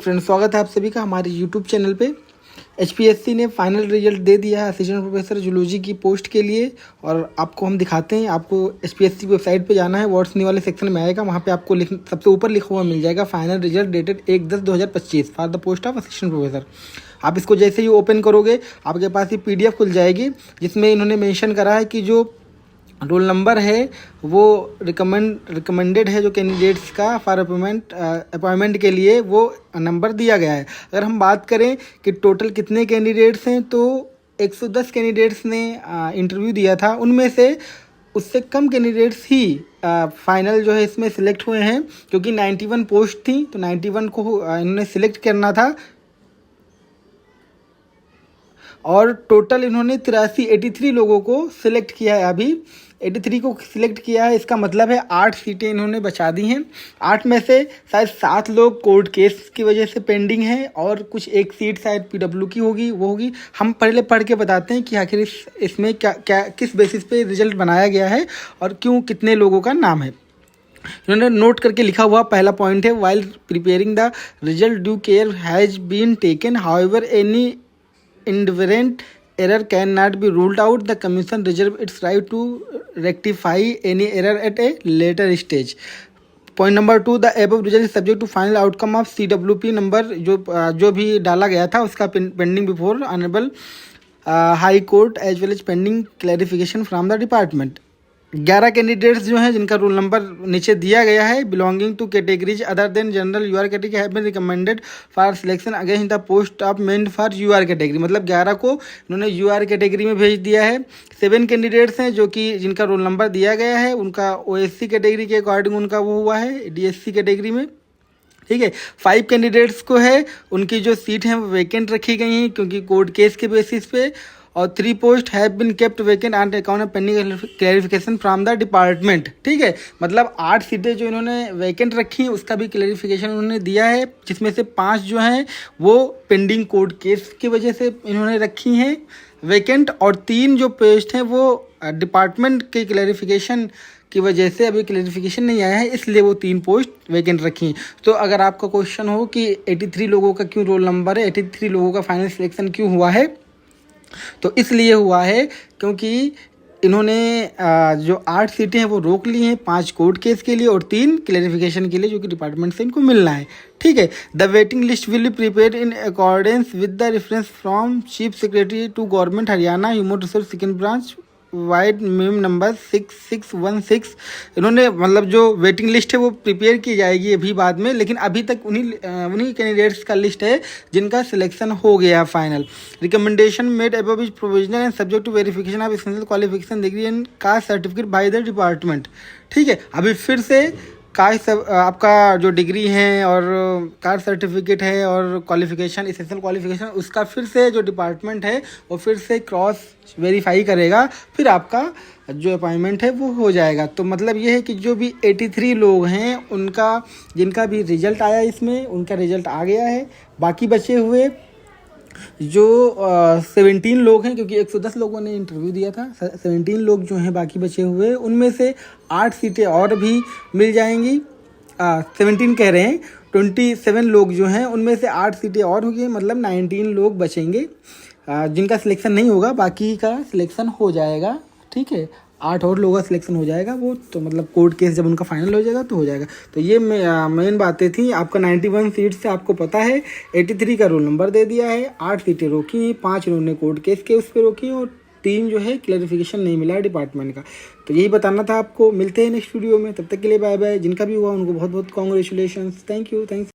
Friends, स्वागत है आप सभी का हमारे यूट्यूब चैनल पे। एचपीएससी ने फाइनल रिजल्ट दे दिया है असिस्टेंट प्रोफेसर जूलॉजी की पोस्ट के लिए और आपको हम दिखाते हैं। आपको एचपीएससी वेबसाइट पे जाना है, वर्ड्स न्यू वाले सेक्शन में आएगा, वहाँ पे आपको सबसे ऊपर लिखा हुआ मिल जाएगा final result dated 1/10/2025 for the post of assistant professor. आप इसको जैसे ही ओपन करोगे आपके पास ये पीडीएफ खुल जाएगी, जिसमें इन्होंने मेंशन करा है कि जो रोल नंबर है वो रिकमेंडेड है जो कैंडिडेट्स का फॉर अपॉइंटमेंट के लिए वो नंबर दिया गया है। अगर हम बात करें कि टोटल कितने कैंडिडेट्स हैं तो 110 कैंडिडेट्स ने इंटरव्यू दिया था, उनमें से उससे कम कैंडिडेट्स ही फाइनल जो है इसमें सिलेक्ट हुए हैं, क्योंकि 91 पोस्ट थी तो 91 को इन्होंने सिलेक्ट करना था और टोटल इन्होंने 83 लोगों को सिलेक्ट किया है। अभी 83 को सिलेक्ट किया है, इसका मतलब है 8 सीटें इन्होंने बचा दी हैं। 8 में से शायद 7 लोग कोर्ट केस की वजह से पेंडिंग है और कुछ एक सीट शायद पीडब्ल्यू की होगी, वो होगी। हम पहले पढ़ के बताते हैं कि आखिर इसमें क्या किस बेसिस पे रिजल्ट बनाया गया है और क्यों कितने लोगों का नाम है। इन्होंने नोट करके लिखा हुआ पहला पॉइंट है, while preparing the result due care has been taken, however any indifferent error cannot be ruled out. The commission reserves its right to rectify any error at a later stage. Point number 2, the above result is subject to final outcome of CWP number जो भी डाला गया था उसका pending before honourable high court as well as pending clarification from the department. 11 candidates जो हैं जिनका roll number नीचे दिया गया है, belonging to categories other than general UR category have been recommended for selection against the post of meant for UR category. मतलब 11 को इन्होंने यूआर कैटेगरी में भेज दिया है। 7 कैंडिडेट्स हैं जो कि जिनका रोल नंबर दिया गया है, उनका ओएससी कैटेगरी के अकॉर्डिंग उनका वो हुआ है डीएससी कैटेगरी में, ठीक है। 5 कैंडिडेट्स को है उनकी जो सीट है वो वैकेंट रखी गई हैं क्योंकि कोर्ट केस के बेसिस पे, और 3 post have been kept vacant on account of pending clarification from the department, ठीक है। मतलब 8 सीटें जो इन्होंने वैकेंट रखी उसका भी क्लैरिफिकेशन उन्होंने दिया है, जिसमें से 5 जो हैं वो पेंडिंग कोर्ट केस की वजह से इन्होंने रखी हैं वैकेंट, और 3 जो पोस्ट हैं वो डिपार्टमेंट के क्लैरिफिकेशन की वजह से अभी क्लैरिफिकेशन नहीं आया है, इसलिए वो 3 पोस्ट वैकेंट रखी। तो अगर आपका क्वेश्चन हो कि 83 लोगों का क्यों रोल नंबर है, 83 लोगों का फाइनल सिलेक्शन क्यों हुआ है, तो इसलिए हुआ है क्योंकि इन्होंने जो 8 सीटें हैं वो रोक ली हैं, 5 कोर्ट केस के लिए और 3 क्लैरिफिकेशन के लिए जो कि डिपार्टमेंट से इनको मिलना है, ठीक है। The waiting list will be prepared in accordance with the reference from chief secretary to government Haryana human resource second branch vide memo number 6616। इन्होंने मतलब जो वेटिंग लिस्ट है वो प्रिपेयर की जाएगी अभी बाद में, लेकिन अभी तक उन्हीं कैंडिडेट्स का लिस्ट है जिनका सिलेक्शन हो गया final. Recommendation made above is provisional and subject to verification of essential qualification degree and caste certificate by the department, ठीक है। अभी फिर से कास्ट आपका जो डिग्री है और कास्ट सर्टिफिकेट है और क्वालिफिकेशन एसेंशियल क्वालिफिकेशन उसका फिर से जो डिपार्टमेंट है वो फिर से क्रॉस वेरीफाई करेगा, फिर आपका जो अपॉइंटमेंट है वो हो जाएगा। तो मतलब ये है कि जो भी 83 लोग हैं उनका जिनका भी रिजल्ट आया इसमें उनका रिजल्ट आ गया है। बाकी बचे हुए जो 17 लोग हैं, क्योंकि 110 लोगों ने इंटरव्यू दिया था, 17 लोग जो हैं बाकी बचे हुए उनमें से 8 सीटें और भी मिल जाएंगी। 17 कह रहे हैं, 27 लोग जो हैं उनमें से 8 सीटें और होंगी, मतलब 19 लोग बचेंगे जिनका सिलेक्शन नहीं होगा, बाकी का सिलेक्शन हो जाएगा, ठीक है। 8 और लोगों का सिलेक्शन हो जाएगा, वो तो मतलब कोर्ट केस जब उनका फाइनल हो जाएगा तो हो जाएगा। तो ये मेन बातें थी। आपका 91 सीट से आपको पता है 83 का रोल नंबर दे दिया है, 8 सीटें रोकी हैं, 5 इन्होंने कोर्ट केस के उस पर रोकी और 3 जो है क्लैरिफिकेशन नहीं मिला है डिपार्टमेंट का। तो यही बताना था आपको। मिलते हैं नेक्स्ट वीडियो में, तब तक के लिए बाय बाय। जिनका भी हुआ उनको बहुत बहुत कॉन्ग्रेचुलेशन, थैंक यू, थैंक्स।